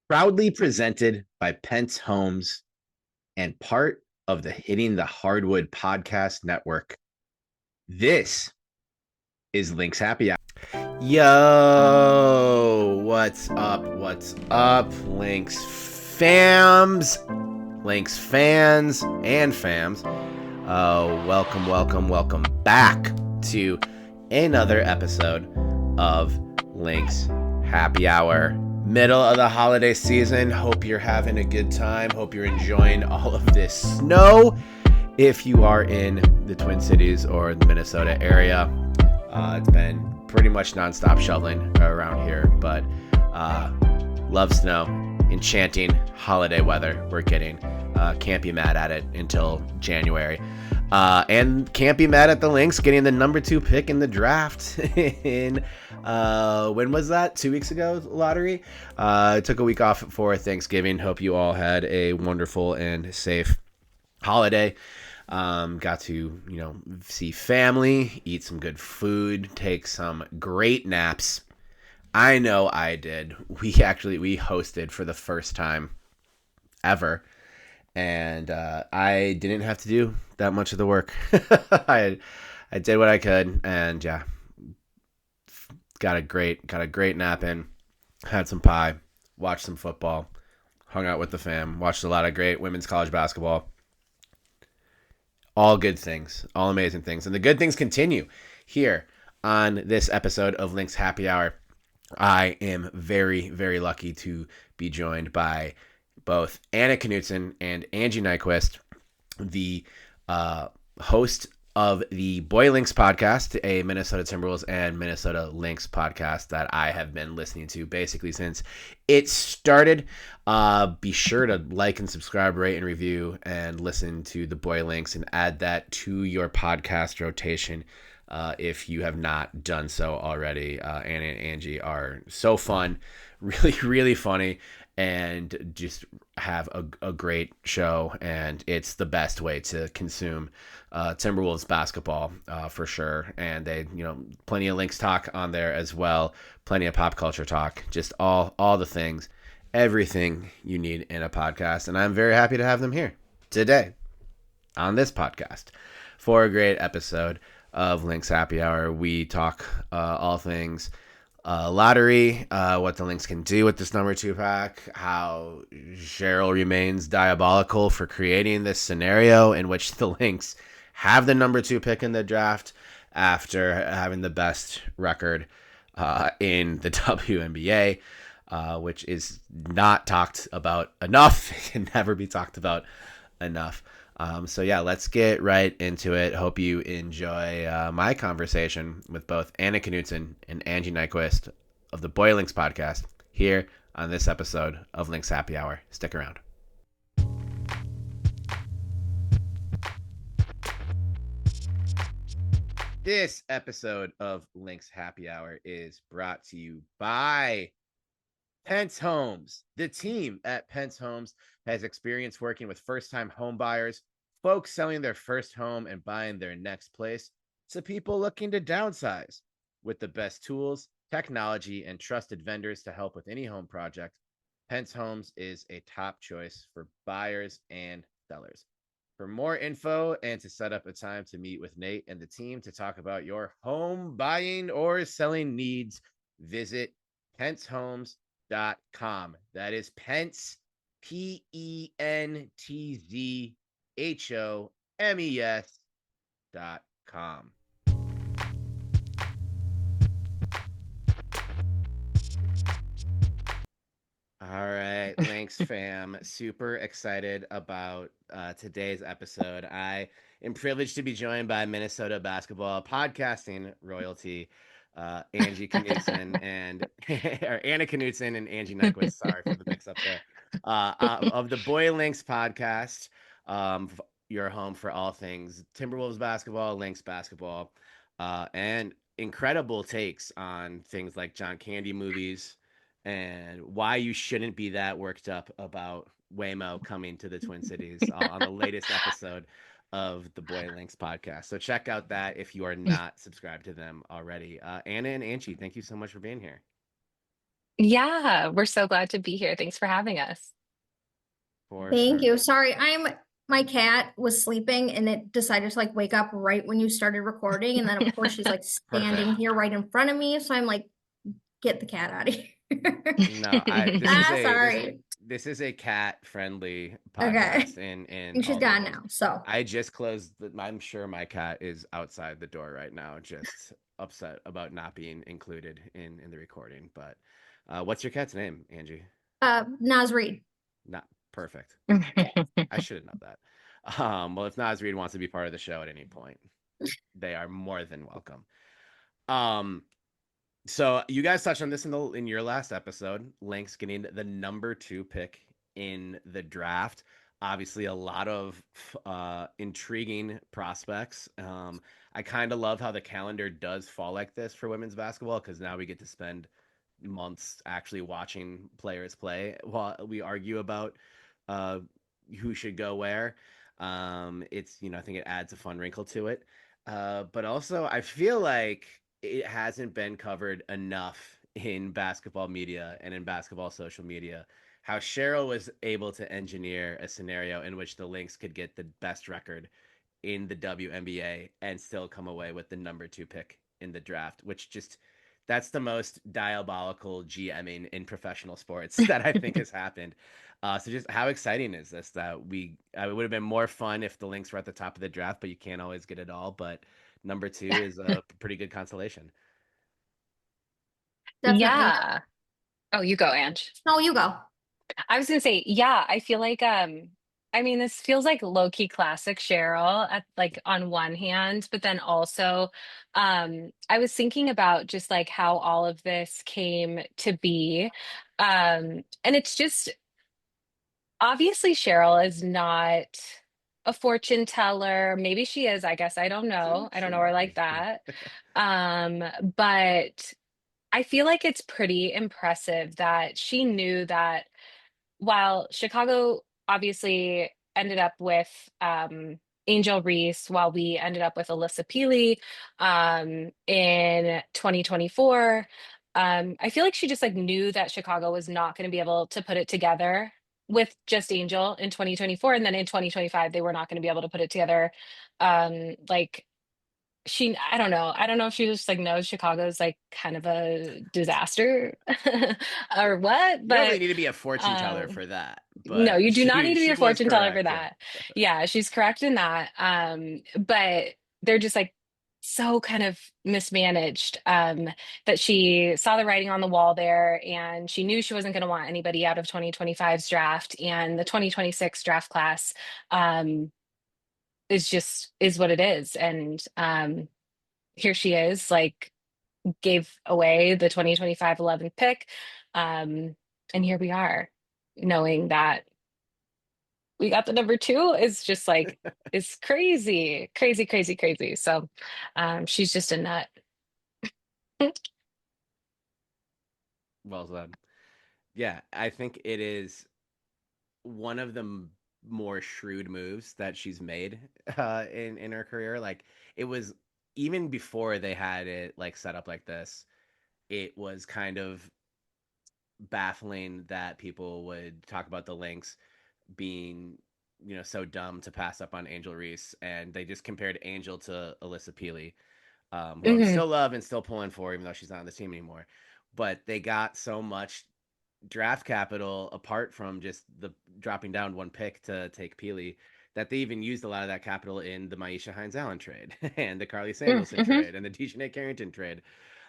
Proudly presented by Pence Homes and part of the Hitting the Hardwood podcast network. This is Lynx Happy Hour. Yo, what's up? What's up, Lynx fams, Lynx fans, and fams? Welcome back to another episode of Lynx Happy Hour. Middle of the holiday season. Hope you're having a good time. Hope you're enjoying all of this snow. If you are in the Twin Cities or the Minnesota area, it's been pretty much nonstop shoveling around here, but love snow, enchanting holiday weather we're getting. Can't be mad at it until January. And can't be mad at the Lynx getting the number 2 pick in the draft in when was that? 2 weeks ago, lottery. Took a week off for Thanksgiving. Hope you all had a wonderful and safe holiday. Got to, see family, eat some good food, take some great naps. I know I did. We hosted for the first time ever. And I didn't have to do that much of the work. I did what I could, and yeah, got a great nap in. Had some pie, watched some football, hung out with the fam, watched a lot of great women's college basketball. All good things, all amazing things, and the good things continue here on this episode of Lynx Happy Hour. I am very, very lucky to be joined by both Anna KNUTSON and ANJI NYQUIST, the host of the Boy Lynx podcast, a Minnesota Timberwolves and Minnesota Lynx podcast that I have been listening to basically since it started. Be sure to like and subscribe, rate and review, and listen to the Boy Lynx and add that to your podcast rotation if you have not done so already. Anna and Anji are so fun, really, really funny, and just have a great show, and it's the best way to consume Timberwolves basketball for sure. And they, plenty of Lynx talk on there as well, plenty of pop culture talk, just all the things, everything you need in a podcast. And I'm very happy to have them here today on this podcast for a great episode of Lynx Happy Hour. We talk all things lottery, what the Lynx can do with this number 2 pack, how Cheryl remains diabolical for creating this scenario in which the Lynx have the number 2 pick in the draft after having the best record in the WNBA, which is not talked about enough. It can never be talked about enough. So yeah, let's get right into it. Hope you enjoy my conversation with both Anna KNUTSON and ANJI NYQUIST of the Boy Lynx podcast here on this episode of Lynx Happy Hour. Stick around. This episode of Lynx Happy Hour is brought to you by Pence Homes. The team at Pence Homes has experience working with first-time home buyers, folks selling their first home and buying their next place, to people looking to downsize. With the best tools, technology, and trusted vendors to help with any home project, Pence Homes is a top choice for buyers and sellers. For more info and to set up a time to meet with Nate and the team to talk about your home buying or selling needs, visit PenceHomes.com. That is Pence, PentzHomes.com. All right, thanks, fam. Super excited about today's episode. I am privileged to be joined by Minnesota basketball podcasting royalty, Anji KNUTSON and or Anna KNUTSON and ANJI NYQUIST. Sorry for the mix-up there. Of the Boy Lynx podcast, your home for all things Timberwolves basketball, Lynx basketball, and incredible takes on things like John Candy movies and why you shouldn't be that worked up about Waymo coming to the Twin Cities on the latest episode of the Boy Lynx podcast. So check out that if you are not subscribed to them already. Anna and Anchi, thank you so much for being here. Yeah, we're so glad to be here. Thanks for having us. For Thank sure. you. Sorry, my cat was sleeping and it decided to like wake up right when you started recording. And then of course she's like standing Perfect. here right in front of me. So I'm like, get the cat out of here. No, I Ah, sorry. this is a cat friendly Okay. podcast in And she's all the gone world. now. So I just closed I'm sure my cat is outside the door right now, just upset about not being included in the recording. But what's your cat's name, Angie? Naz Reid. Not perfect. I should have known that. Well, if Nas Reed wants to be part of the show at any point, they are more than welcome. Um, So you guys touched on this in your last episode. Lynx getting the number two pick in the draft. Obviously, a lot of intriguing prospects. I kind of love how the calendar does fall like this for women's basketball because now we get to spend months actually watching players play while we argue about uh, who should go where. It's I think it adds a fun wrinkle to it. But also, I feel like it hasn't been covered enough in basketball media and in basketball social media. How Cheryl was able to engineer a scenario in which the Lynx could get the best record in the WNBA and still come away with the number two pick in the draft, which just that's the most diabolical GMing in professional sports that I think has happened. So just how exciting is this that it would have been more fun if the Lynx were at the top of the draft, but you can't always get it all. But number two is a pretty good consolation. Definitely. Yeah. Oh, you go, Ange. No, you go. I was gonna say, yeah, I feel like I mean this feels like low-key classic Cheryl at like on one hand, but then also I was thinking about just like how all of this came to be. And it's just obviously Cheryl is not a fortune teller. Maybe she is, I guess. I don't know. I She don't know her might like be. that. But I feel like it's pretty impressive that she knew that while Chicago obviously ended up with Angel Reese, while we ended up with Alyssa Peely in 2024, I feel like she just like knew that Chicago was not going to be able to put it together with just Angel in 2024, and then in 2025 they were not going to be able to put it together. Like I don't know if she just like knows Chicago's like kind of a disaster or what, You don't really but need to be a fortune teller um for that, no, but you do not need to be she a was fortune teller for correct. Yeah. that. Yeah, she's correct in that. But they're just like so kind of mismanaged that she saw the writing on the wall there and she knew she wasn't going to want anybody out of 2025's draft and the 2026 draft class um is what it is. And here she is, like gave away the 2025 11th pick. Um, and here we are, knowing that we got the number two is just like is crazy, crazy, crazy, crazy. So she's just a nut. Well said. Yeah, I think it is one of the more shrewd moves that she's made in her career. Like it was even before they had it like set up like this, it was kind of baffling that people would talk about the Lynx being so dumb to pass up on Angel Reese, and they just compared Angel to Alyssa Peely, who I Hmm. still love and still pulling for, even though she's not on the team anymore. But they got so much draft capital apart from just the dropping down one pick to take Peely that they even used a lot of that capital in the Maisha Hines Allen trade and the Carly Samuelson Hmm. trade and the Dejanay Carrington trade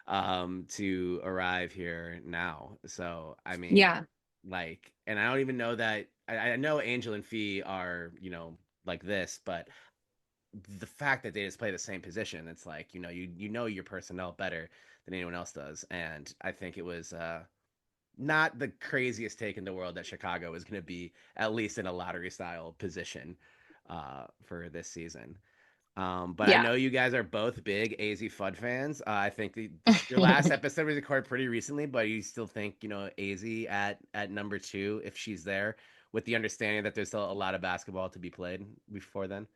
to arrive here now. So, I mean, Yeah. like, and I don't even know that I know Angel and Fee are, like this, but the fact that they just play the same position, it's like, you know your personnel better than anyone else does. And I think it was not the craziest take in the world that Chicago is going to be at least in a lottery style position for this season. But I Yeah. know you guys are both big AZ Fudd fans. I think your last episode was recorded pretty recently, but you still think AZ at number two if she's there, with the understanding that there's still a lot of basketball to be played before then.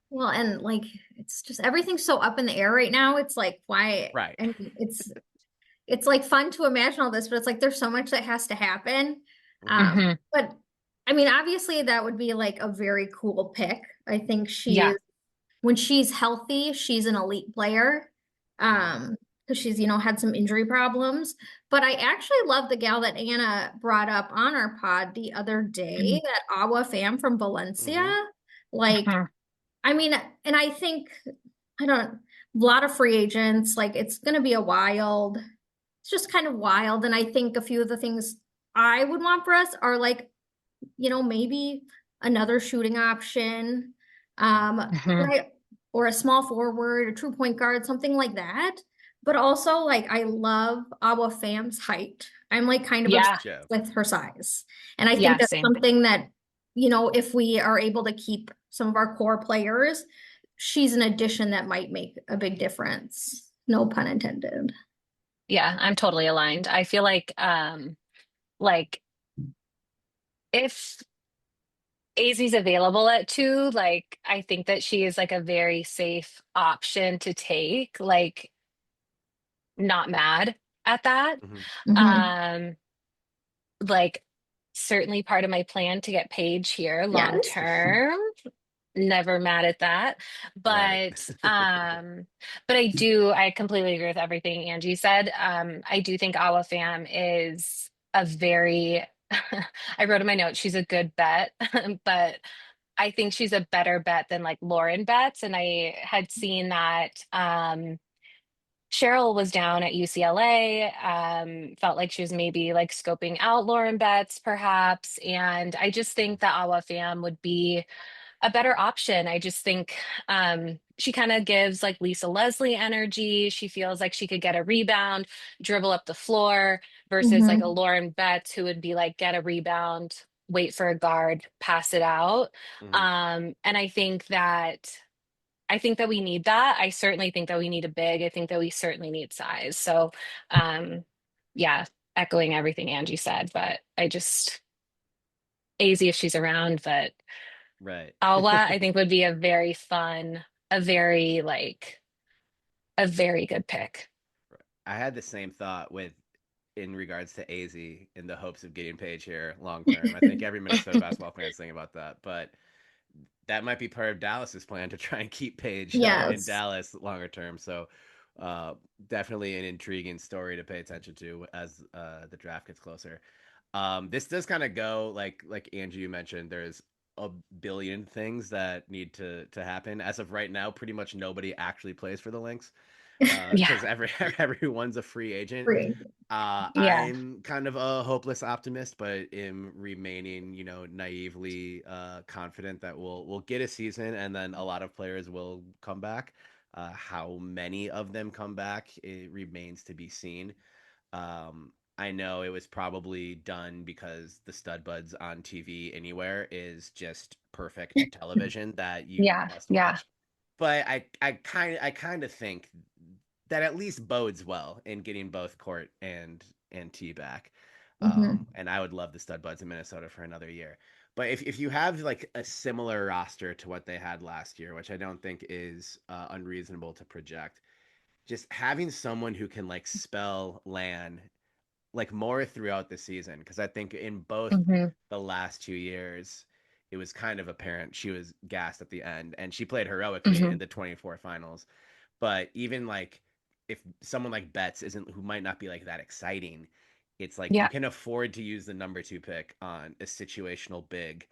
Well, and like it's just everything's so up in the air right now. It's like why Right. I mean it's it's like fun to imagine all this, but it's like there's so much that has to happen. Mhm. But I mean, obviously that would be like a very cool pick. I think Yeah. when she's healthy, she's an elite player. Mhm. Because she's, had some injury problems. But I actually love the gal that Anna brought up on our pod the other day, that Awa fam from Valencia. Mhm. Like, Mhm. I mean, and I think, I don't, a lot of free agents, like it's gonna be it's just kind of wild. And I think a few of the things I would want for us are like, maybe another shooting option, but Mhm. or a small forward, a true point guard, something like that. But also, like, I love Awa Fam's height. I'm like kind of obsessed Yeah. Yeah. with her size. And I think Yeah, that's same. something that, if we are able to keep some of our core players, she's an addition that might make a big difference. No pun intended. Yeah, I'm totally aligned. I feel like if AZ's available at 2, like I think that she is like a very safe option to take. Like not mad at that. Mhm. Hmm. Um, like certainly part of my plan to get Paige here long Yes. term. Never mad at that. Right. But I completely agree with everything Angie said. I do think Awa Fam is a very I wrote in my notes she's a good bet, but I think she's a better bet than like Lauren bets. And I had seen that Cheryl was down at UCLA, felt like she was maybe like scoping out Lauren Betts, perhaps. And I just think that Awa Fam would be a better option. I just think she kind of gives like Lisa Leslie energy. She feels like she could get a rebound, dribble up the floor, versus like a Hmm. Lauren Betts who would be like, get a rebound, wait for a guard, pass it out. Mhm. And I think that we need that. I certainly think that we need a big. I think that we certainly need size. So, um, yeah, echoing everything Angie said, but I just AZ if she's around, but Right. Alwa I think would be a very fun, a very a very good pick. I had the same thought with in regards to AZ in the hopes of getting Paige here long term. I think every Minnesota basketball fan is thinking about that, but that might be part of Dallas's plan to try and keep Paige in Yes. Dallas longer term. So uh, definitely an intriguing story to pay attention to as the draft gets closer. This does kind of go like Angie you mentioned. There's a billion things that need to happen. As of right now, pretty much nobody actually plays for the Lynx Yeah, because everyone's a free agent. Free. yeah, I'm kind of a hopeless optimist, but am remaining, naively confident that we'll get a season, and then a lot of players will come back. How many of them come back, it remains to be seen. I know it was probably done because the stud buds on TV anywhere is just perfect television that you yeah, must yeah. watch. But I kind of think that at least bodes well in getting both Court and T back. Hmm. And I would love the stud buds in Minnesota for another year. But if you have like a similar roster to what they had last year, which I don't think is unreasonable to project, just having someone who can like spell LAN like more throughout the season, because I think in both Hmm. the last 2 years it was kind of apparent she was gassed at the end, and she played heroically in Hmm. the 24 finals. But even like if someone like Betts isn't, who might not be like that exciting, it's like you Yeah, can afford to use the number 2 pick on a situational big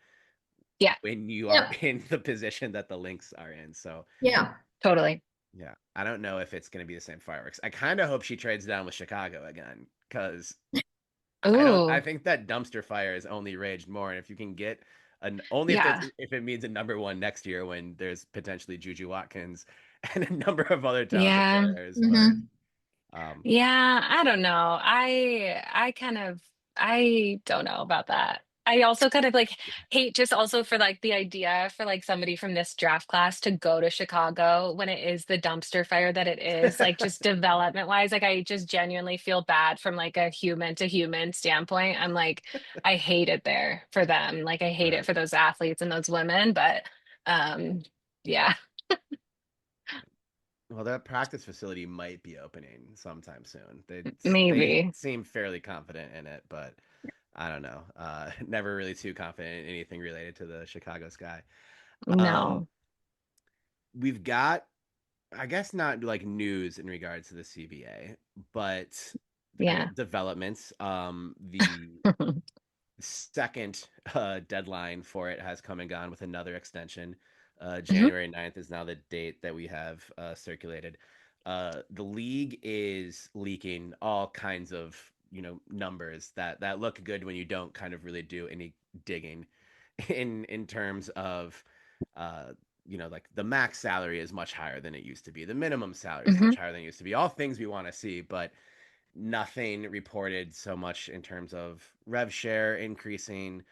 yeah, when you are Yep. in the position that the Lynx are in. So Yeah. totally. yeah, I don't know if it's going to be the same fireworks. I kind of hope she trades down with Chicago again, because I don't. I Ooh, think that dumpster fire has only raged more, and if you can get an only yeah, if it means a number one next year when there's potentially Juju Watkins and a number of other talented yeah. players, but Hmm. um, Yeah, I don't know. I don't know about that. I also kind of like hate just also for like the idea for like somebody from this draft class to go to Chicago when it is the dumpster fire that it is, like just development wise. Like I just genuinely feel bad from like a human to human standpoint. I'm like, I hate it there for them. Like I hate it right. for those athletes and those women, but um yeah. Well, that practice facility might be opening sometime soon. They Maybe. seem fairly confident in it, but I don't know. Never really too confident in anything related to the Chicago Sky. Um, No. we've got, I guess, not like news in regards to the CBA, but I guess Yeah. developments. The second deadline for it has come and gone with another extension. Hmm. January 9th is now the date that we have circulated. The league is leaking all kinds of numbers that look good when you don't kind of really do any digging in terms of uh, like the max salary is much higher than it used to be. The minimum salary is much Hmm. higher than it used to be. All things we want to see, but nothing reported so much in terms of rev share increasing,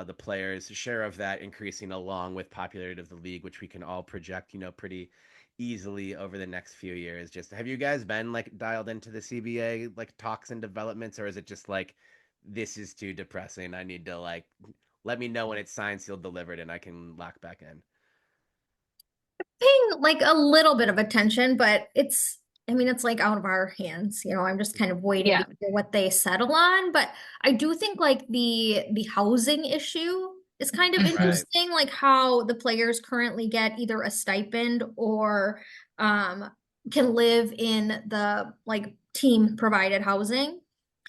the players' share of that increasing along with popularity of the league, which we can all project, pretty easily over the next few years. Just have you guys been like dialed into the CBA like talks and developments, or is it just like this is too depressing? I need to like let me know when it's signed, sealed, delivered, and I can lock back in. Paying like a little bit of attention, but I mean, it's like out of our hands. I'm just kind of waiting to Yeah. hear what they settle on. But I do think like the housing issue is kind of Hmm. Right. interesting, like how the players currently get either a stipend or um can live in the like team provided housing.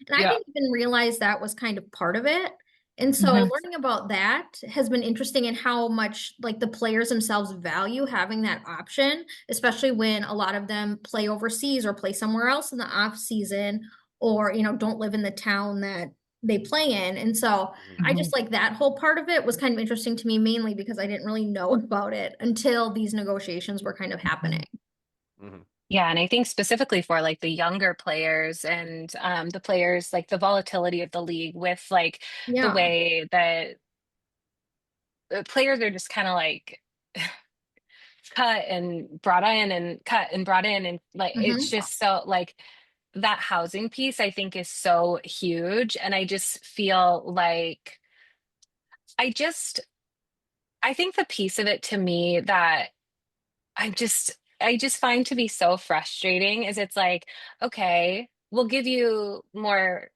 And I Yeah. didn't even realize that was kind of part of it. And so Hmm. learning about that has been interesting in how much like the players themselves value having that option, especially when a lot of them play overseas or play somewhere else in the off season or, don't live in the town that they play in. And so Mhm. I Hmm. just like that whole part of it was kind of interesting to me, mainly because I didn't really know about it until these negotiations were kind of happening. Mhm. Yeah, and I think specifically for like the younger players and the players, like the volatility of the league with like the Yeah. way that players are just kind of like cut and brought in and cut and brought in and like it's Hmm. just so like that housing piece I think is so huge and I just feel like I just I think the piece of it to me that I just find to be so frustrating is it's like, okay, we'll give you more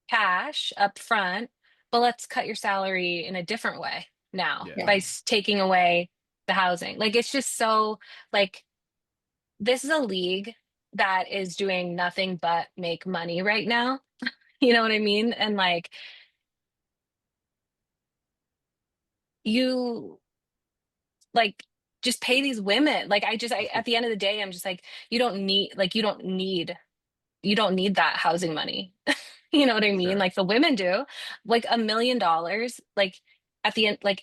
cash up front, but let's cut your salary in a different way now Yeah. Yeah. by taking away the housing. Like it's just so like this is a league that is doing nothing but make money right now. You know what I mean? And like you like just pay these women. Like I at the end of the day, I'm just like, you don't need that housing money. You know what I mean? Sure. Like the women do. Like $1 million, like at the end, like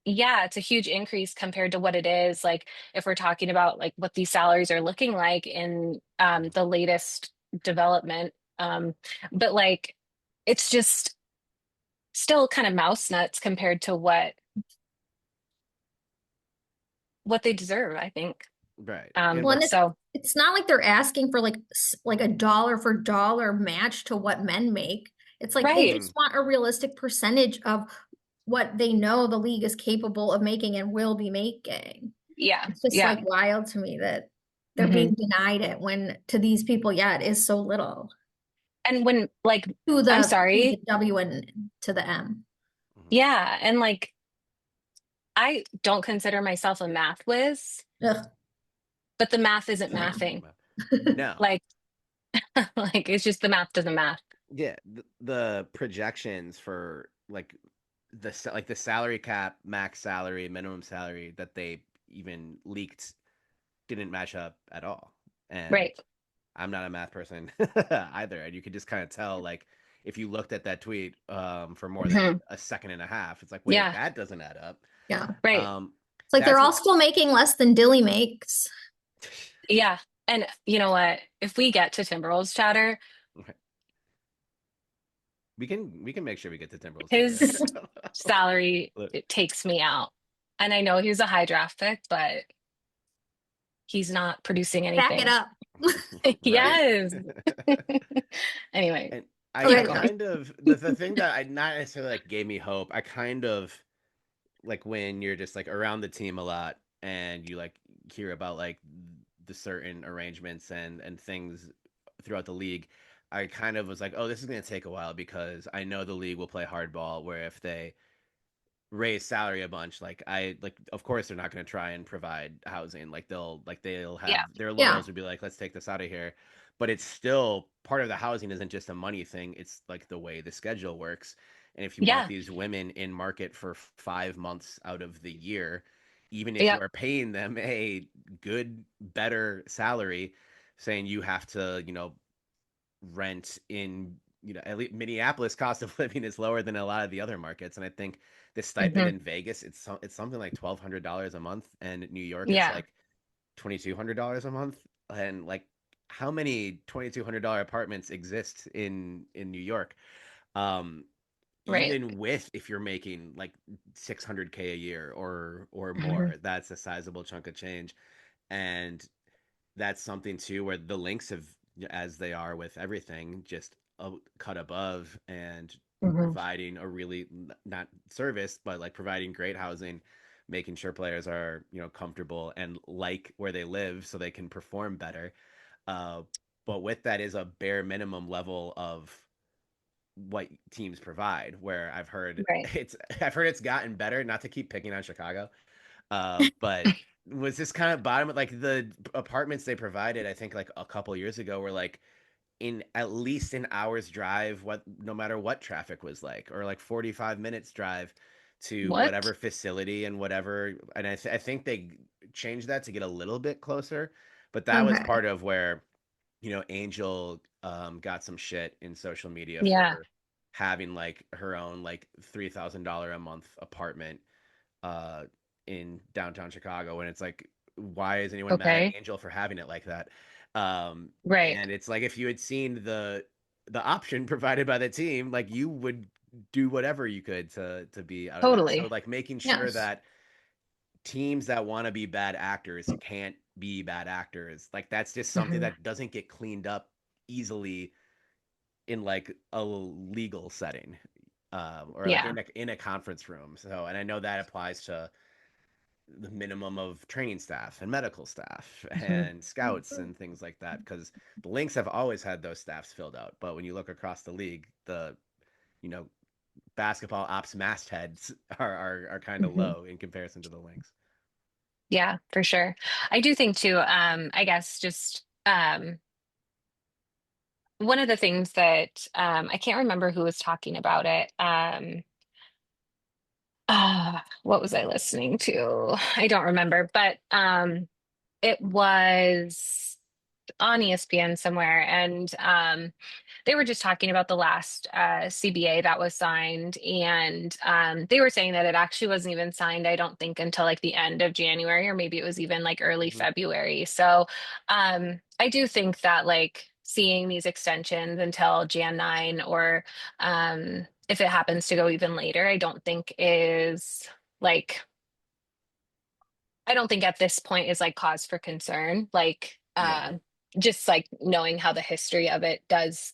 yeah, it's a huge increase compared to what it is. Like if we're talking about like what these salaries are looking like in Mhm. the latest development. But like it's just still kind of mouse nuts compared to what they deserve, I think. Right. Well, And and So it's not like they're asking for like like a dollar for dollar match to what men make. It's like they right. mhm. just want a realistic percentage of what they know the league is capable of making and will be making. Yeah. It's just Yeah. like wild to me that they're Hmm. being denied it when to these people, yeah, it is so little. And when like To I'm the sorry. W and to the M. Mhm. Yeah, and like I don't consider myself a math whiz, Ugh, but the math isn't Same. mathing. No. Like, like it's just the math doesn't math. Yeah, the projections for like like the salary cap, max salary, minimum salary that they even leaked didn't match up at all. And Right. I'm not a math person either. And you could just kind of tell, like, if you looked at that tweet for more than Mhm. a second and a half, it's like, wait, Yeah. that doesn't add up. yeah. Right. Um, It's like they're that's all what still making less than Dilly makes. Yeah. And you know what? If we get to Timberwolves chatter, we can make sure we get to Timberwolves chatter. his salary Look, it takes me out. And I know he was a high draft pick, but he's not producing Back it anything. up. right. Yes. Anyway, And I Okay. keep going. kind of the thing that I not necessarily like gave me hope. I kind of like when you're just like around the team a lot and you like hear about like the certain arrangements and things throughout the league, I kind of was like, oh, this is going to take a while because I know the league will play hardball where if they raise salary a bunch, of course they're not going to try and provide housing. They'll have Yeah. their Yeah. lawyers would be like, let's take this out of here. But it's still part of the housing isn't just a money thing. It's like the way the schedule works. And if you want Yeah. these women in market for 5 months out of the year, even if you Yep. are paying them a good, better salary, saying you have to, rent in, at least Minneapolis cost of living is lower than a lot of the other markets. And I think the stipend Hmm. in Vegas, it's something like $1,200 a month, and in New York it's Yeah. like $2,200 a month. And like, how many $2,200 apartments exist in New York? Um, Right. Even with if you're making like 600K a year or Hmm. more, that's a sizable chunk of change. And that's something too where the Lynx have, as they are with everything, just cut above and Hmm. providing a really not service, but like providing great housing, making sure players are comfortable and like where they live so they can perform better. Uh, but with that is a bare minimum level of what teams provide. Where Right. I've heard it's gotten better. Not to keep picking on Chicago, but was this kind of bottom like the apartments they provided, I think like a couple years ago were like in at least an hour's drive, what no matter what traffic was like, or like 45 minutes drive to whatever What? facility and whatever. And I think they changed that to get a little bit closer, but that was Okay. part of where Angel got some shit in social media Yeah. for having like her own like $3,000 a month apartment uh, in downtown Chicago, and it's like, why is anyone mad at Okay. Angel for having it like that? Right. And it's like if you had seen the option provided by the team, like you would do whatever you could to be out of that. So Totally. like making sure Yes. that teams that want to be bad actors can't be bad actors, like that's just something Hmm. that doesn't get cleaned up easily in like a legal setting, or like Yeah. in a conference room. So, and I know that applies to the minimum of training staff and medical staff Hmm. and scouts and things like that, because the Lynx have always had those staffs filled out. But when you look across the league, the you know basketball ops mastheads are kind of Hmm. low in comparison to the Lynx. Yeah, for sure. I do think too, I guess just one of the things that I can't remember who was talking about it. What was I listening to? I don't remember, but it was on ESPN somewhere, and they were just talking about the last CBA that was signed, and they were saying that it actually wasn't even signed, I don't think, until like the end of January, or maybe it was even like early Hmm. February. So I do think that like seeing these extensions until Jan 9, or if it happens to go even later, I don't think is like I don't think at this point is like cause for concern. Like, Yeah, just like knowing how the history of it does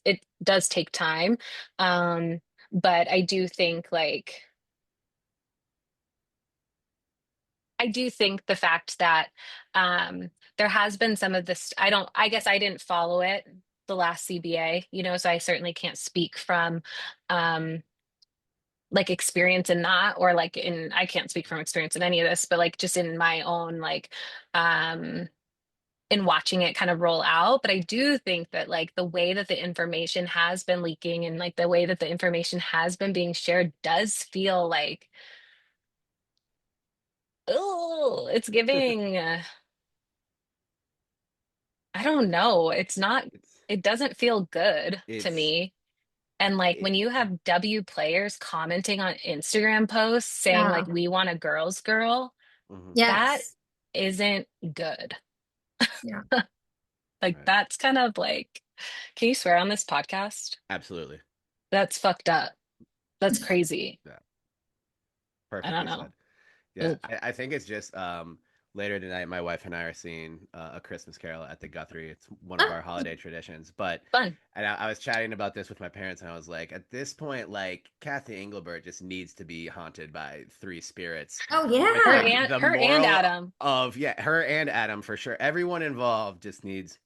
take time. But I do think the fact that there has been some of this, I guess I didn't follow it, the last CBA, so I certainly can't speak from um like experience in that, or like I can't speak from experience in any of this, but like just in my own like um in watching it kind of roll out. But I do think that like the way that the information has been leaking, and like the way that the information has been being shared does feel like, oh, it's giving, I don't know. it's It doesn't feel good to it's me. And like it, when you have W players commenting on Instagram posts saying Yeah. like, we want a girl's girl, mhm, that Yes. isn't good. Yeah. Like right, that's kind of like, can you swear on this podcast? absolutely, That's fucked up. That's crazy. yeah, I don't perfectly know. said. Yeah, Ugh. I think it's just later tonight, my wife and I are seeing A Christmas Carol at the Guthrie. It's one of Oh, our holiday traditions. But Fun. and I was chatting about this with my parents, and I was like, at this point, like Kathy Engelbert just needs to be haunted by three spirits. oh With Her yeah. like and the her and moral Adam. of yeah, her and Adam for sure. Everyone involved just needs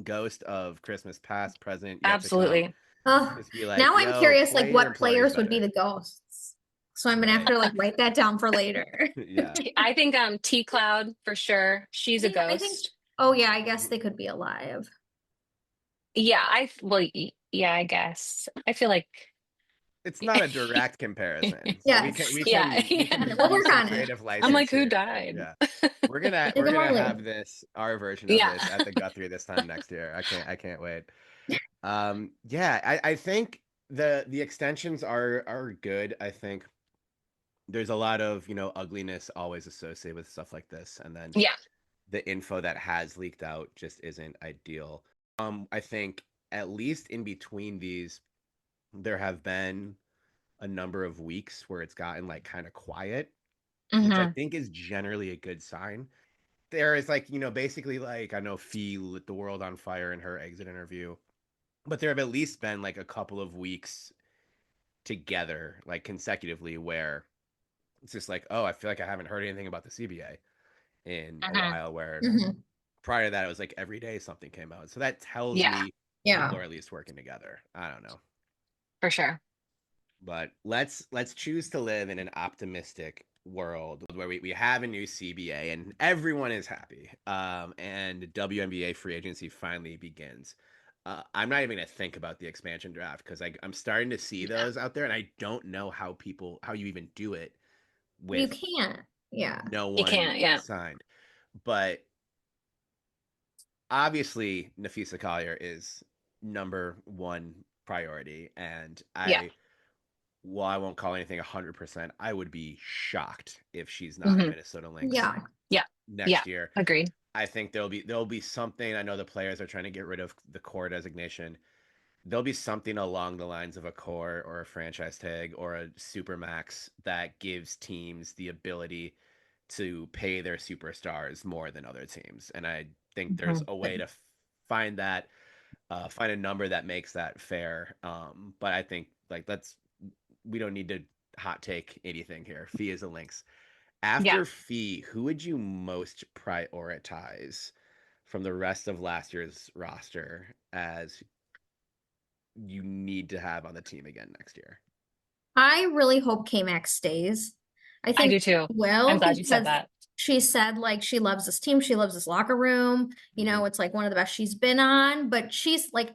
ghost of Christmas past, present, yet to come. Absolutely. Oh, Just be like, now I'm yo, curious, like play your what employees players would be better. the ghosts. So I'm gonna have Right. to like write that down for later. Yeah. I think T Cloud for sure. She's a Yeah, I think. ghost. Oh yeah, I guess they could be alive. Yeah, yeah, I guess. I feel like It's not a direct comparison, so we can Yes. we yeah, can we yeah. can We'll use work some on it. creative I'm like, license who here, but died? yeah. We're gonna Think we're of gonna Marley. have this our version of Yeah. this at the Guthrie this time next year. I can't wait. Yeah, I think the extensions are good. I think there's a lot of, ugliness always associated with stuff like this, and then Yeah. the info that has leaked out just isn't ideal. I think at least in between these, there have been a number of weeks where it's gotten like kind of quiet, which I Hmm. think is generally a good sign. There is like, basically like I know Fee lit the world on fire in her exit interview, but there have at least been like a couple of weeks together, like consecutively, where it's just like, oh, I feel like I haven't heard anything about the CBA in a Hmm. while, where Hmm. prior to that it was like every day something came out. So that tells Yeah, me Yeah. people are at least working together. I don't know. for sure. But let's choose to live in an optimistic world where we have a new CBA and everyone is happy. And WNBA free agency finally begins. I'm not even gonna think about the expansion draft because I'm starting to see Yeah. those out there, and I don't know how you even do it You with can't. Yeah. no You one can't, yeah. signed. But obviously, Nafisa Collier is number one priority, and Yeah. I won't call anything 100%. I would be shocked if she's not a Hmm. Minnesota Lynx Yeah. Yeah. Yeah. next year. Agreed. I think there'll be something. I know the players are trying to get rid of the core designation. There'll be something along the lines of a core or a franchise tag or a super max that gives teams the ability to pay their superstars more than other teams. And I think there's Hmm. a way to find that, find a number that makes that fair. But I think like we don't need to hot take anything here. Fee is a Lynx. Yeah. After Fee, who would you most prioritize from the rest of last year's roster as you need to have on the team again next year? I really hope K-Max stays. I I think do she too. I'm will glad you said because that. she said like she loves this team, she loves this locker room. Hmm. It's like one of the best she's been on, but she's like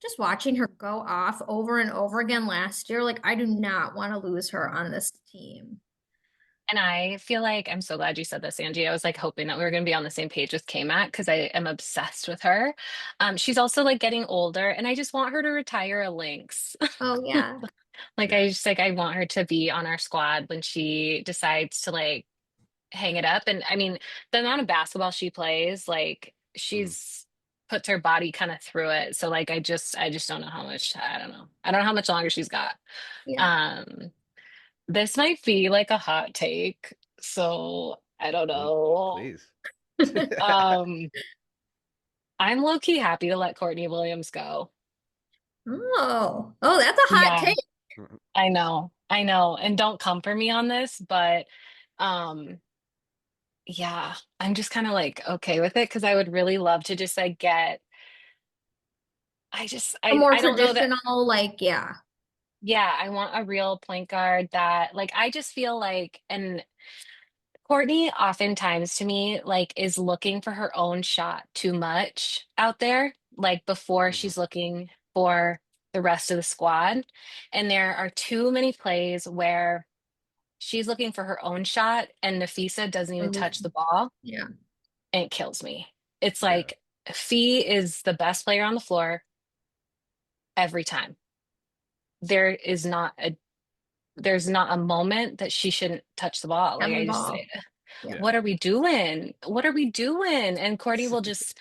just watching her go off over and over again last year, like I do not want to lose her on this team. And I feel like I'm so glad you said this, Angie. I was like hoping that we were going to be on the same page with K-Mac because I am obsessed with her. She's also like getting older, and I just want her to retire a Lynx. Oh yeah. Like Yeah. I just like I want her to be on our squad when she decides to like hang it up. And I mean, the amount of basketball she plays, like Hmm. she's puts her body kind of through it. So like I just don't know how much I don't know. I don't know how much longer she's got. Yeah. Um this might be like a hot take. So I don't know. Please. Um I'm low-key happy to let Courtney Williams go. Oh. Oh, that's a hot Yeah, take. I know. I know. And don't come for me on this, but um yeah, I'm just kind of like okay with it because I would really love to just like get I just A more I don't know that traditional, like, yeah. yeah, I want a real point guard that like I just feel like and Courtney oftentimes to me like is looking for her own shot too much out there like before Mhm. she's looking for the rest of the squad. And there are too many plays where she's looking for her own shot and Nafisa doesn't even touch the ball Yeah. and it kills me. It's Yeah. like Fee is the best player on the floor every time. There is not a there's not a moment that she shouldn't touch the ball. Like On the I just ball. say, Yeah. Yeah. what are we doing? What are we doing? And Courtney will just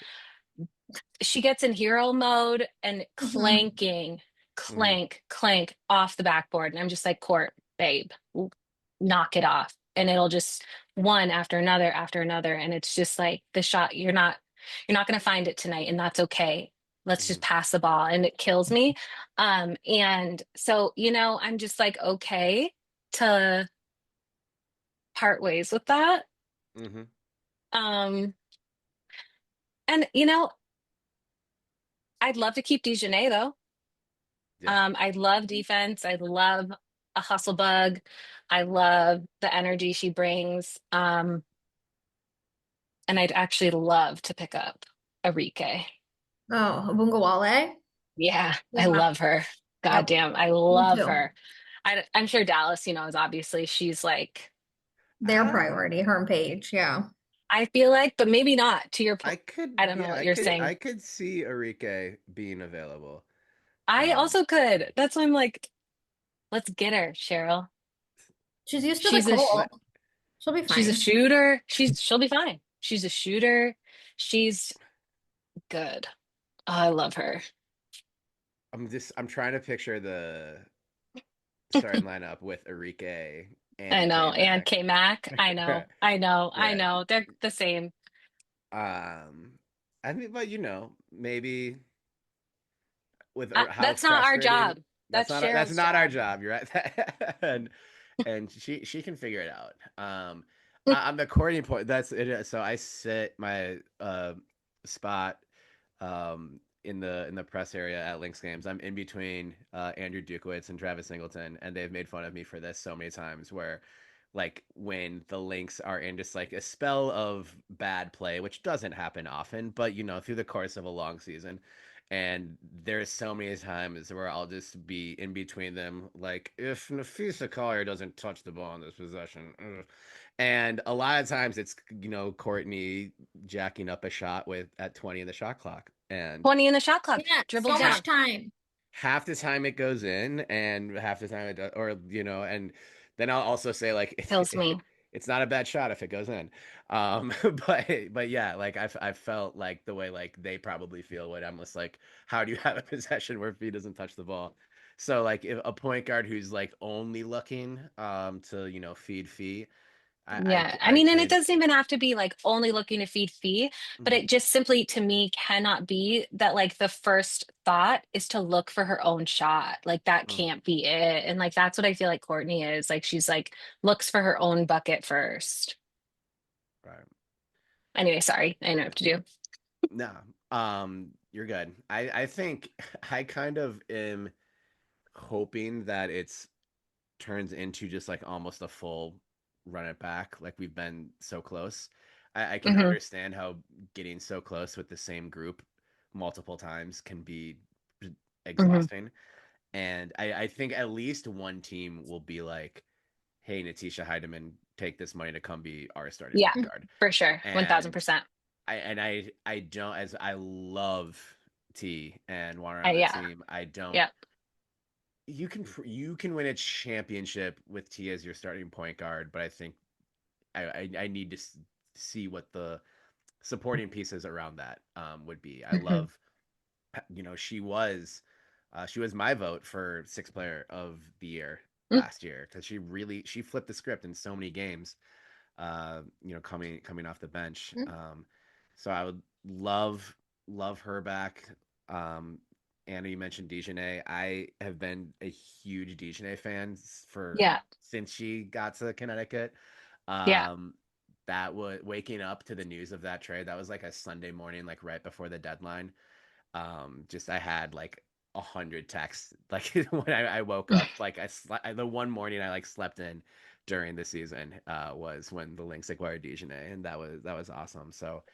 she gets in hero mode and Mhm. clanking, Mhm. clank, clank off the backboard. And I'm just like, Court, babe, knock it off. and it'll just one after another. And it's just like the shot, you're not going to find it tonight, and that's okay. Let's just Mhm. pass the ball. And it kills me. And so, I'm just like, okay to part ways with that. Mhm. Um, and I'd love to keep Dejanay though. Yeah. I love defense. I love a hustle bug. I love the energy she brings. And I'd actually love to pick up Arike. Oh, Abungawale? Yeah, I Yeah. love her. God Yep. damn, I Me love too. her. I'm sure Dallas, is obviously she's like, Their Ah, priority, her and Paige. Yeah. I feel like, but maybe not. To your I point, could, I don't know yeah, what you're I saying. could see Arike being available. I Um, also could. That's why I'm like, let's get her, Cheryl. She's used to the She's a cold. let, She'll be she's a fine. shooter. She'll be fine. She's a shooter. She's good. Oh, I love her. I'm trying to picture the starting lineup with Arike I and know. And K-Mac. K Mac. I know. I know. I Yeah. know. They're the same. Um, I mean, but maybe with how That's not our frustrating. job. That's That's Cheryl's not our job. job. You're right, and she can figure it out. On the coordinating point, that's it. So I sit my spot in the press area at Lynx games. I'm in between Andrew Dukowitz and Travis Singleton, and they've made fun of me for this so many times. Where like when the Lynx are in just like a spell of bad play, which doesn't happen often, but through the course of a long season. And there's so many times where I'll just be in between them, like if Nafisa Collier doesn't touch the ball in this possession, ugh. And a lot of times it's Courtney jacking up a shot with at 20 in the shot clock, and 20 in the shot clock. Yeah, Dribble so down. much time. half the time it goes in and half the time it does, or and then I'll also say like Kills me. it's not a bad shot if it goes in. But yeah, like I've felt like the way like they probably feel when I'm just like, how do you have a possession where Fee doesn't touch the ball? So like if a point guard who's like only looking to feed Fee, Yeah. I I mean, and it could. doesn't even have to be like only looking to feed fee, but Mhm. it just simply to me cannot be that like the first thought is to look for her own shot. Like that Mm, can't be it. And like that's what I feel like Courtney is. Like she's like looks for her own bucket first. right. Anyway, sorry. I know what to do. No, you're good. I think I kind of am hoping that it's turns into just like almost a full run it back, like we've been so close. I can Hmm. understand how getting so close with the same group multiple times can be Hmm. exhausting. And I think at least one team will be like, hey, Natisha Heidemann, take this money to come be our starting Yeah, point guard. for sure. And 1000%. I don't, as I love T and want her on the Yeah. team, I don't. Yeah. You can win a championship with T as your starting point guard, but I think I need to see what the supporting pieces around that would be. I Hmm. love, she was my vote for sixth player of the year last year because she flipped the script in so many games. Coming off the bench. So I would love her back. Um, Anna, you mentioned Dejanay. I have been a huge Dejanay fan for Yeah. since she got to Connecticut. Yeah. Um, that was waking up to the news of that trade. That was like a Sunday morning, like right before the deadline. Just I had like 100 texts like when I woke up. Like the one morning I like slept in during the season was when the Lynx acquired Dejanay, and that was awesome. So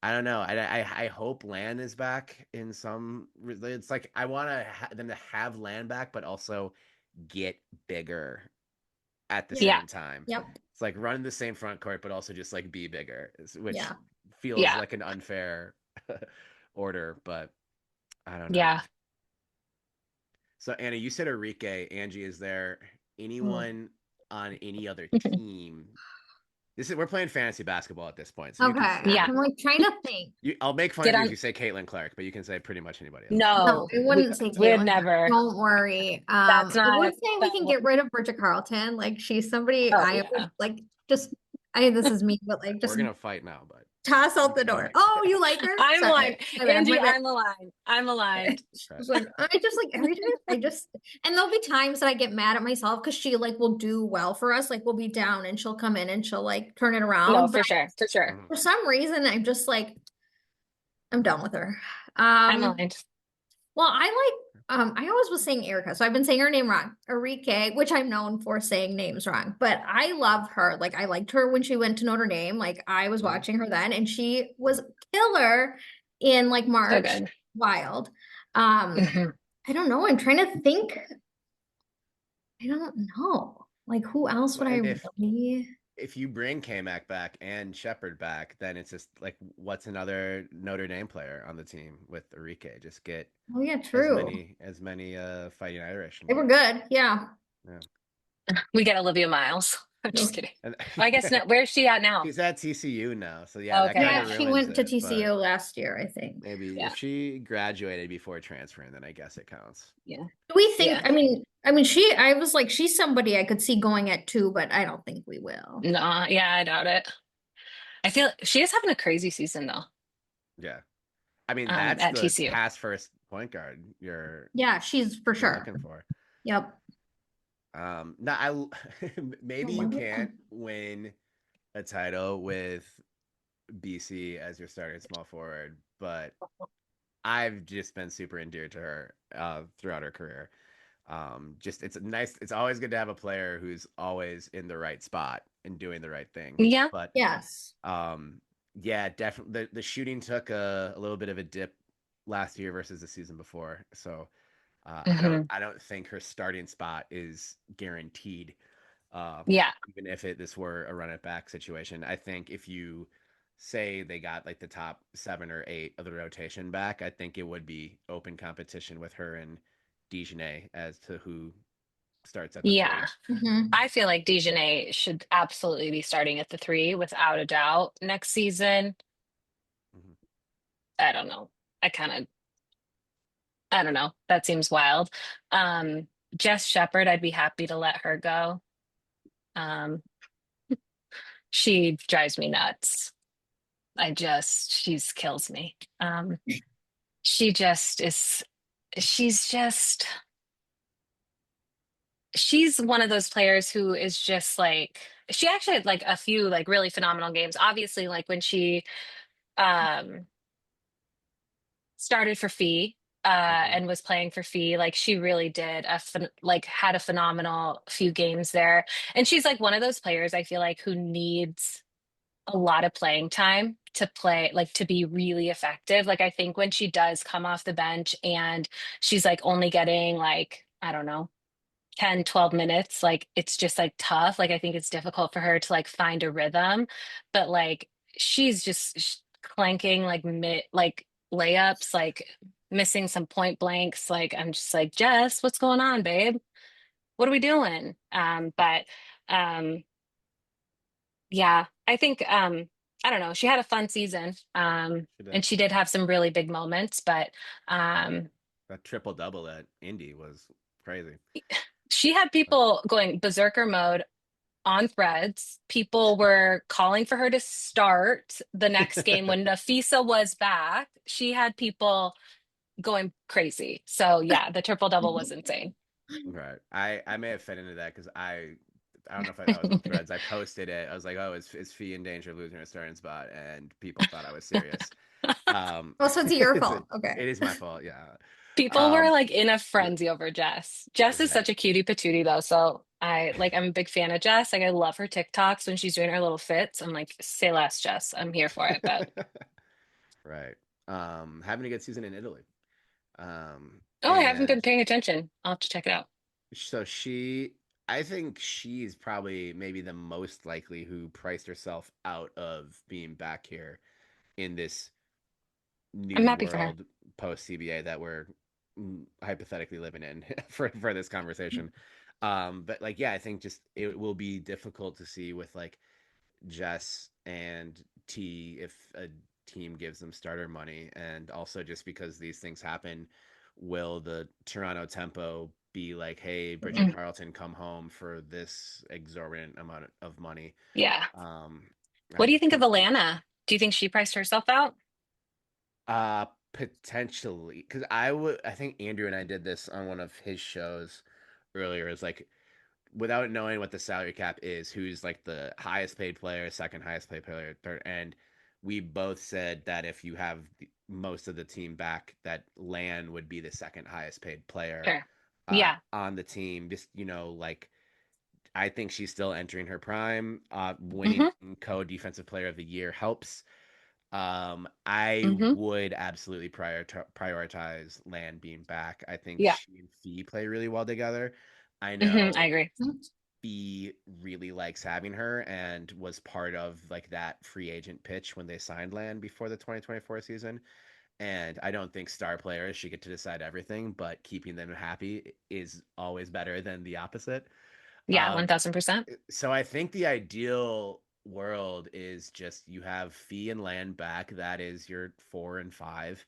I don't know. I hope Lan is back in some. It's like I want them to have Lan back, but also get bigger at the Yeah. Yeah. same time. Yep. It's like run the same front court, but also just like be bigger, which Yeah. feels Yeah. like an unfair order, but I don't know. Yeah. So Anna, you said Enrique. Angie, is there Mm. anyone on any other team? We're playing fantasy basketball at this point, so you Okay. can Yeah. say I'm like trying to think. I'll make fun Get of you if on. you say Caitlin Clark, but you can say pretty much anybody else. No, No, I wouldn't say we'd Caitlin Clark. never. Don't worry. That's I would not say we that can one. get rid of Bridget Carlton. Like she's somebody Oh I would yeah. like. this is me, but like, We're just gonna fight now, but toss out the door. Oh, you like her? I'm Sorry. aligned. My bad, Angie, my bad. I'm aligned. I'm aligned. I was like, I just like every time and there'll be times that I get mad at myself because she like will do well for us. Like we'll be down and she'll come in and she'll like turn it No, around. for But sure. For sure. Mhm. for some reason, I'm just like, I'm done with her. I'm Um, aligned. well, I always was saying Erica, so I've been saying her name wrong. Enrique, which I'm known for saying names wrong, but I love her. Like I liked her when she went to Notre Dame. Like I was Mhm. watching her then, and she was killer in like So March good. Wild. I don't know. I'm trying to think. I don't know. Like who else Well, would I and really? if you bring K-Mac back and Shepard back, then it's just like, what's another Notre Dame player on the team with Enrique? Just get Oh yeah, as true. many Fighting Irish in They were there. good. Yeah. Yeah. We get Olivia Miles. I'm just kidding. And I guess not. Where's she at now? she's at TCU now, so yeah, that kind Okay. Yeah, of she ruins went to it. But TCU last year, I think. maybe Yeah. if she graduated before transferring, then I guess it counts. Yeah. Do we think, Yeah. I was like, she's somebody I could see going at 2, but I don't think we will. No, yeah, I doubt it. I feel she is having a crazy season though, Yeah, I mean that's at the TCU. pass first point guard Yeah, she's for you're sure. looking for. Yep. No, maybe Oh, you my can't God. win a title with BC as your starting small forward, but I've just been super endeared to her throughout her career. Just it's always good to have a player who's always in the right spot and doing the right thing. Yeah. But Yes. yeah, definitely the shooting took a little bit of a dip last year versus the season before. So Hmm. I don't think her starting spot is guaranteed. Yeah. Even if this were a run it back situation, I think if you say they got like the top 7 or 8 of the rotation back, I think it would be open competition with her and Dijonay as to who starts at the Yeah. 3. Hmm. I feel like Dejanay should absolutely be starting at the 3 without a doubt next season. Mhm. I don't know. I kind of, I don't know. That seems wild. Jess Shepard, I'd be happy to let her go. Um, she drives me nuts. She's kills me. She just is, she's just, she's one of those players who is just like, she actually had like a few like really phenomenal games. Obviously, like when she, um, started for Fee Mhm. and was playing for Fee, like she really did like had a phenomenal few games there. And she's like one of those players I feel like who needs a lot of playing time to play, like to be really effective. Like I think when she does come off the bench and she's like only getting like, I don't know, 10, 12 minutes, like it's just like tough. Like I think it's difficult for her to like find a rhythm, but like she's just clanking like like layups, like missing some point blanks. Like I'm just like, Jess, what's going on, babe? What are we doing? But um yeah, I think I don't know, she had a fun season. She And did. she did have some really big moments, but um That triple double at Indy was crazy. she had people going berserker mode on threads. People were calling for her to start the next game when Nafisa was back. She had people going crazy. So yeah, the triple double was insane. Right. I may have fit into that because I don't know if that was on Threads. I posted it. I was like, "Oh, is Fee in danger of losing her starting spot?" And people thought I was serious. Oh, so it's your It's fault. Okay. it is my fault. Yeah. People were Um, like in a frenzy over Jess. Jess is right. such a cutie patootie though. So I'm a big fan of Jess. Like I love her TikToks when she's doing her little fits. I'm like, say less, Jess. I'm here for it. But Right. Having a good season in Italy. oh, I haven't been And paying attention. I'll have to check it out. so I think she's probably maybe the most likely who priced herself out of being back here in this I'm new happy for her. world post CBA that we're hypothetically living in for this conversation. But like, yeah, I think just it will be difficult to see with like Jess and T if a team gives them starter money, and also just because these things happen, will the Toronto tempo be like, hey, Bridget Mm. Carlton, come home for this exorbitant amount of money. Yeah. Um, What I do you think of think Alana? Do you think she priced herself out? potentially, because I think Andrew and I did this on one of his shows earlier. Is like without knowing what the salary cap is, who's like the highest paid player, second highest paid player, third, and we both said that if you have most of the team back, that Lan would be the second highest paid player Sure. Yeah. on the team. Just like I think she's still entering her prime. Winning Hmm. co-defensive player of the year helps. I Hmm. would absolutely prioritize Lan being back. I think Yeah. she and Fee play really well together. I I know agree. Fee really likes having her and was part of like that free agent pitch when they signed Lan before the 2024 season. And I don't think star players should get to decide everything, but keeping them happy is always better than the opposite. Yeah, Um, 1000%. so I think the ideal world is just you have Fee and Land back. That is your 4 and 5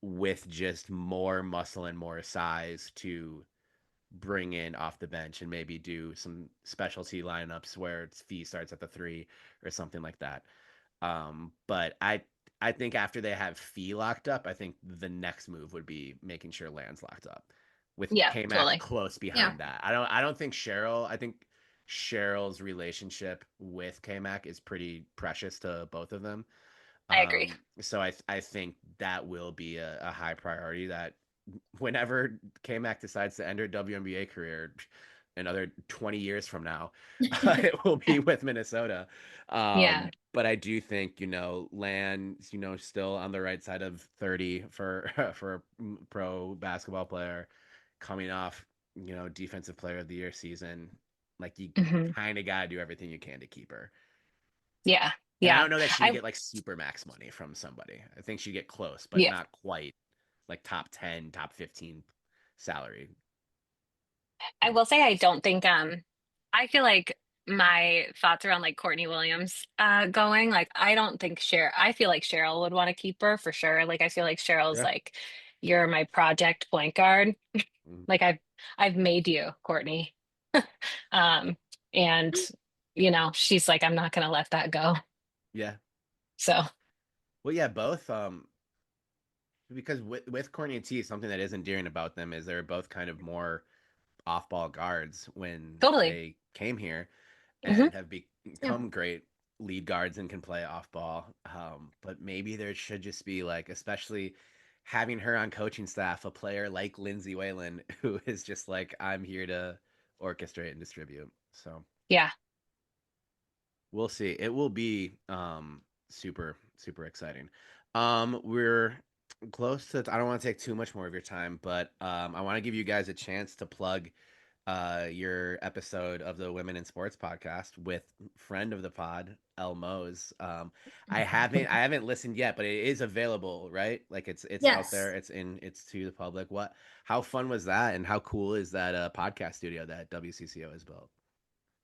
with just more muscle and more size to bring in off the bench and maybe do some specialty lineups where it's Fee starts at the 3 or something like that. But I think after they have Fee locked up, I think the next move would be making sure Land's locked up with Yeah, K-Mac totally. close Yeah. behind that. I don't think Cheryl. I think Cheryl's relationship with K-Mac is pretty precious to both of them. I agree. So I think that will be a high priority that whenever K-Mac decides to end her WNBA career another 20 years from now, it will be with Minnesota. Yeah. But I do think, Land's, still on the right side of 30 for for a pro basketball player coming off, defensive player of the year season. Like you Hmm. kind of got to do everything you can to keep her. Yeah. And I Yeah. don't know that she would I get like super max money from somebody. I think she'd get close, but yeah. not quite like top 10, top 15 salary. I will say I don't think I feel like my thoughts around like Courtney Williams going, like I don't think I feel like Cheryl would want to keep her for sure. Like I feel like Cheryl's Yeah. like, you're my project point guard. Mhm. Like I've made you, Courtney. Um, and she's like, I'm not gonna let that go. Yeah. So Well, yeah, both because with Courtney and T, something that is endearing about them is they're both kind of more off-ball guards when totally. they came here Hmm. and have Yeah. become great lead guards and can play off-ball. But maybe there should just be like, especially having her on coaching staff, a player like Lindsay Whalen, who is just like, I'm here to orchestrate and distribute. So Yeah. we'll see. It will be super super exciting. We're close to. I don't want to take too much more of your time, but I want to give you guys a chance to plug your episode of the Women in Sports podcast with friend of the pod, El Mose. I haven't listened yet, but it is available, right? Like it's out Yes. there. It's to the public. How fun was that, and how cool is that podcast studio that WCCO has built?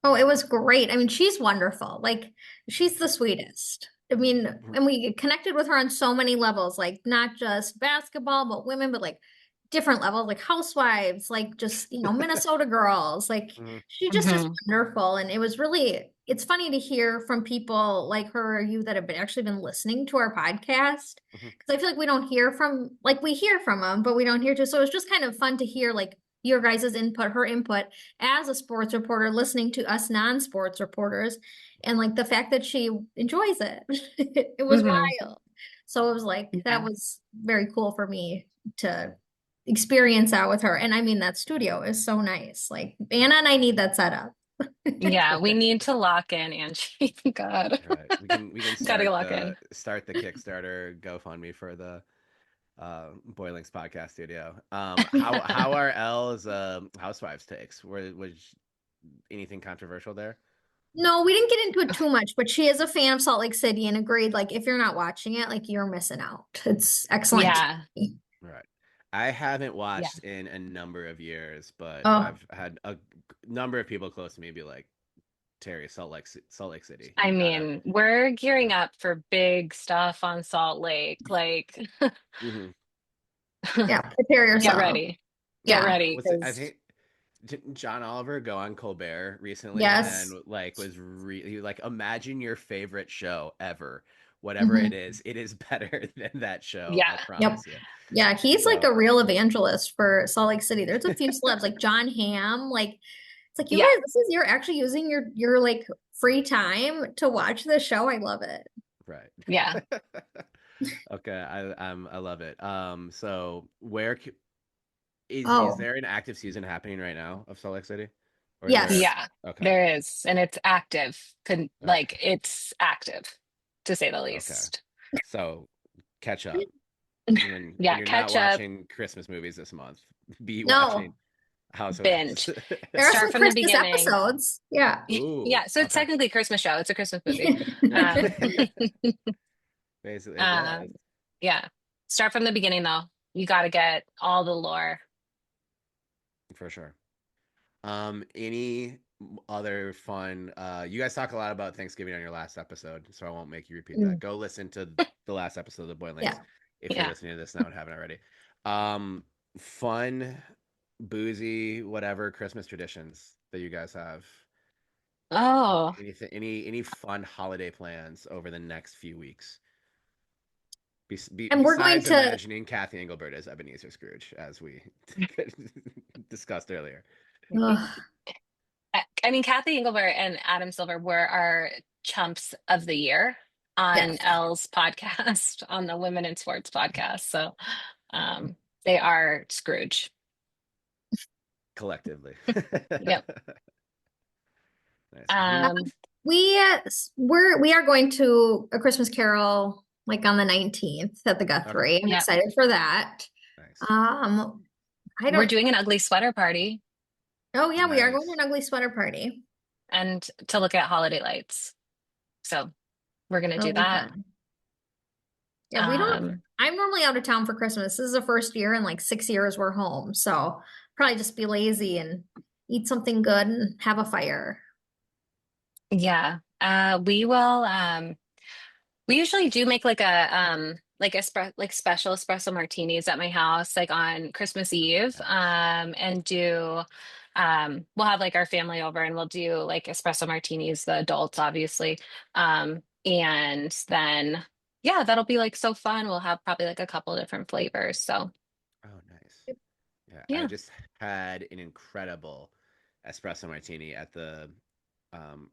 Oh, it was great. I mean, she's wonderful. Like, she's the sweetest. I mean, and we connected with her on so many levels, like not just basketball, but women, but like different levels, like housewives, like just, Minnesota girls. Like, Mhm. she just is Hmm. wonderful. And it was really, it's funny to hear from people like her or you that have actually been listening to our podcast. Mhm. Because I feel like we don't hear from, like, we hear from them, but we don't hear too. So it was just kind of fun to hear, like, your guys' input, her input as a sports reporter listening to us non-sports reporters and like the fact that she enjoys it. It was Hmm. wild. So it was like that Yeah. was very cool for me to experience that with her. And I mean that studio is so nice. Like Anna and I need that set up. Yeah, we need to lock in, Angie. God. All right, we can Gotta start lock the in. Kickstarter GoFundMe for the Boy Links podcast studio. How are L's housewives takes? Was anything controversial there? No, we didn't get into it too much, but she is a fan of Salt Lake City and agreed like if you're not watching it, like you're missing out. It's excellent Yeah. TV. Right. I haven't Yeah. watched in a number of years, but Oh, I've had a number of people close to me be like, Terry, Salt Lake City, I you gotta. mean, we're Yeah. gearing up for big stuff on Salt Lake. Hmm. yeah, prepare Get yourself. ready. Get Yeah. ready What's it? I because think. didn't John Oliver go on Colbert recently and Yes. like was really like, imagine your favorite show ever, whatever Mhm. it is better than that show. I Yeah. Yep. promise you. Yeah, he's like So a real evangelist for Salt Lake City. There's a few celebs like John Hamm. Like it's like you Yeah. guys, this is you're actually using your like free time to watch this show. I love it. right. Yeah. Okay, I love it. So is Oh, there an active season happening right now of Salt Lake City, or is there? yes. Yeah. Okay, There is. And it's active. okay, Like it's active to say the okay. least. So catch up when Yeah. you're not Catch up, watching Christmas movies this month. Be watching No, House of X. binge, there are start some from the Christmas beginning. episodes. Yeah. Ooh, Yeah. So it's okay. technically a Christmas show. It's a Christmas movie. Um, Basically, yeah, um, yeah. Start from the beginning though. You got to get all the lore. for sure. Any other fun? You guys talk a lot about Thanksgiving on your last episode, so I won't make you repeat that. Mm, Go listen to the last episode of the Boy Links yeah. if you're Yeah. listening to this now and haven't already. Fun, boozy, whatever Christmas traditions that you guys have. Oh, Anything, any fun holiday plans over the next few weeks? And we're going Besides to imagining Kathy Engelbert as Ebenezer Scrooge, as we discussed earlier. ugh, I mean, Kathy Engelbert and Adam Silver were our chumps of the year on yes. Elle's podcast, on the Women in Sports podcast. So um, they are Scrooge. Collectively. Yep. Nice. Who? Um, We are going to a Christmas Carol like on the 19th at the Okay. Guthrie. I'm yeah. excited for that. Nice. Um, I We're don't. doing an ugly sweater party Oh yeah, we are going to Nice. an ugly sweater party. and to look at holiday lights. So we're gonna do That'll be that. fun. Yeah, we don't. Um, I'm normally out of town for Christmas. This is the first year in like 6 years we're home, so probably just be lazy and eat something good and have a fire. yeah. We will. We usually do make like like special espresso martinis at my house, like on Christmas Eve. Nice. And do we'll have like our family over and we'll do like espresso martinis, the adults obviously. And then yeah, that'll be like so fun. We'll have probably like a couple different flavors. So Oh, nice. Yeah, I yeah. just had an incredible espresso martini at the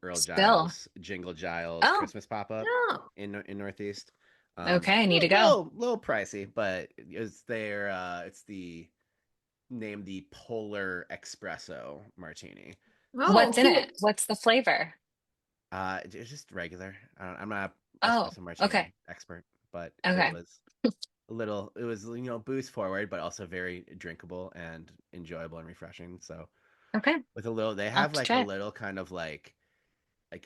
Earl Still. Giles, Jingle Giles Oh, Christmas pop up Oh, in Northeast. okay, I need to go. Little pricey, but it's their it's the named the Polar Espresso Martini. oh, What's in So it? cute. What's the flavor? it's just regular. I'm not a Oh, espresso martini okay. expert, but it Okay. was it was boost forward, but also very drinkable and enjoyable and refreshing. So Okay. with a little, they I'll have have to like a try. little kind of like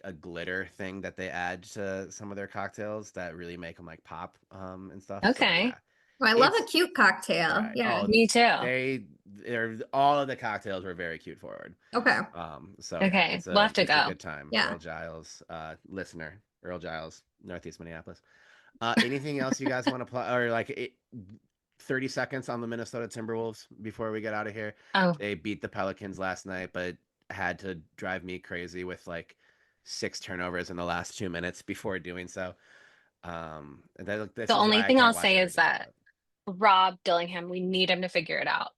a glitter thing that they add to some of their cocktails that really make them like pop and stuff. So yeah, Okay. Oh, I love a it's cute cocktail. right. Yeah. Oh, Me too. they're all of the cocktails were very cute forward. Okay. So yeah, Okay. We'll have to it's a go. good time. Yeah. Earl Giles, listener, Earl Giles, Northeast Minneapolis. Anything else you guys want to play or 30 seconds on the Minnesota Timberwolves before we get out of here? Oh, They beat the Pelicans last night, but had to drive me crazy with like 6 turnovers in the last 2 minutes before doing so. This the is only why I thing can't I'll watch say every is game, that Rob Dillingham, we need him to figure it out.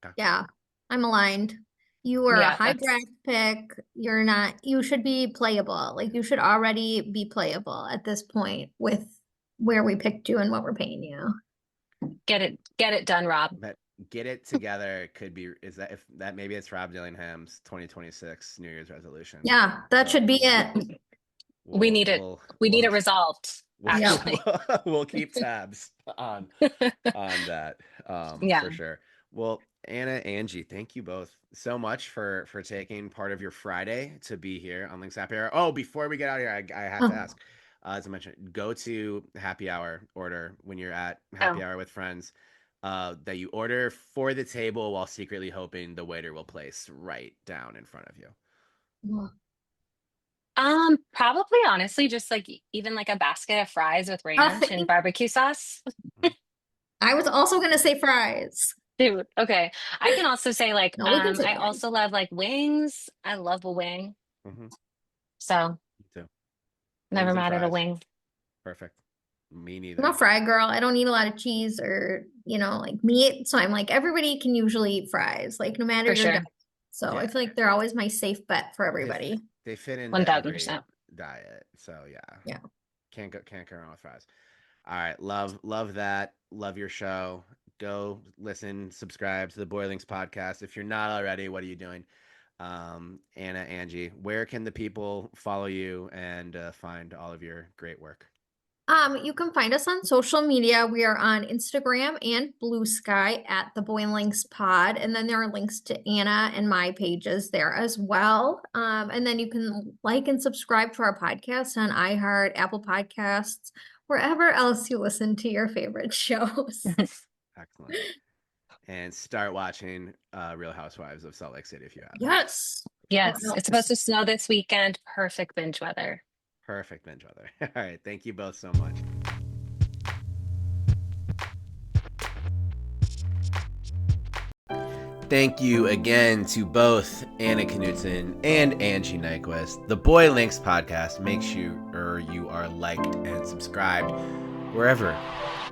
but Yeah. I'm aligned. You were a Yeah, high that's draft pick. You're not, you should be playable. Like you should already be playable at this point with where we picked you and what we're paying you. get it done, Rob. but get it together could be is that if that maybe it's Rob Dillingham's 2026 New Year's resolution. Yeah, that So should be it. We we'll need it. we'll We need we'll it resolved, we'll Yep. actually. we'll keep tabs on that Yeah. for sure. Well, Anna, Angie, thank you both so much for taking part of your Friday to be here on Links Happy Hour. Oh, before we get out of here, I have to Oh, ask. As I mentioned, go to happy hour order when you're at happy Oh. hour with friends. That you order for the table while secretly hoping the waiter will place right down in front of you. well, Probably honestly, just like even like a basket of fries with ranch and barbecue sauce. Mhm. I was also going to say fries. Dude, okay. I can also say like No, we can say I wings. also love like wings. I love a wing. Mm-hmm. So Me too. never Wings and mad at a fries. wing. Perfect. Me I'm a neither. fry girl. I don't eat a lot of cheese or, like meat. So I'm like, everybody can usually eat fries, like no matter For your sure. diet. So I Yeah. feel like they're always my safe bet for They everybody. they fit into every 1000%. diet. So yeah. Yeah. Can't go wrong with fries. All right, love that. Love your show. Go listen, subscribe to the Boy Links podcast. If you're not already, what are you doing? Anna, Anji, where can the people follow you and find all of your great work? You can find us on social media. We are on Instagram and Blue Sky at the Boy Links Pod. And then there are links to Anna and my pages there as well. And then you can like and subscribe to our podcast on iHeart, Apple Podcasts, wherever else you listen to your favorite shows. Excellent. And start watching Real Housewives of Salt Lake City if you haven't. Yes. Yes, it's supposed to snow this weekend. Perfect binge weather. Perfect binge weather. All right, thank you both so much. Thank you again to both Anna KNUTSON and Anji Nyquist. The Boy Links podcast. Make sure you are liked and subscribed wherever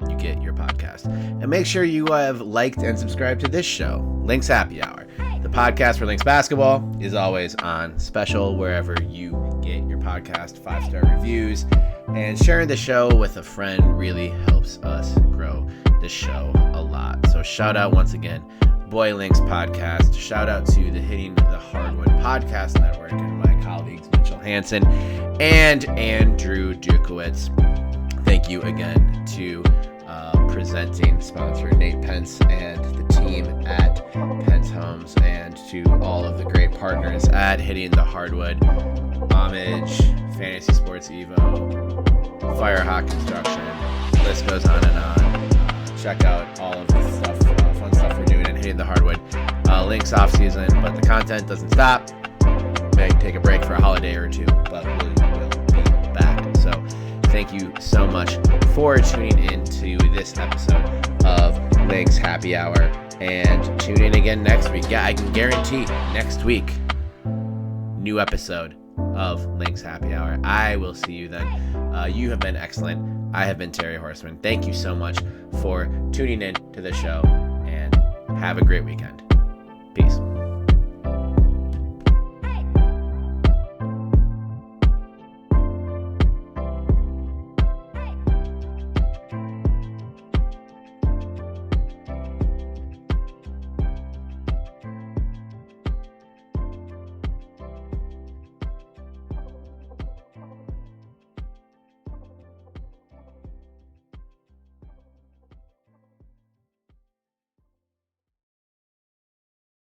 you get your podcast. And make sure you have liked and subscribed to this show, Lynx Happy Hour. The podcast for Lynx basketball is always on special wherever you get your podcast. 5-star reviews and sharing the show with a friend really helps us grow the show a lot. So shout out once again, Boy Links podcast. Shout out to the Hitting the Hardwood podcast network and my colleagues Mitchell Hansen and Andrew Dukowitz. Thank you again to presenting sponsor Nate Pence and the team at Pence Homes, and to all of the great partners at Hitting the Hardwood, Homage, Fantasy Sports Evo, Firehawk Construction. The list goes on and on. Check out all of the stuff, fun stuff we're doing at Hitting the Hardwood. Links off season, but the content doesn't stop. May take a break for a holiday or two, but we'll be back. So thank you so much for tuning in to this episode of Lynx Happy Hour, and tune in again next week. Yeah, I can guarantee next week, new episode of Lynx Happy Hour. I will see you then. You have been excellent. I have been Terry Horseman. Thank you so much for tuning in to the show, and have a great weekend. Peace.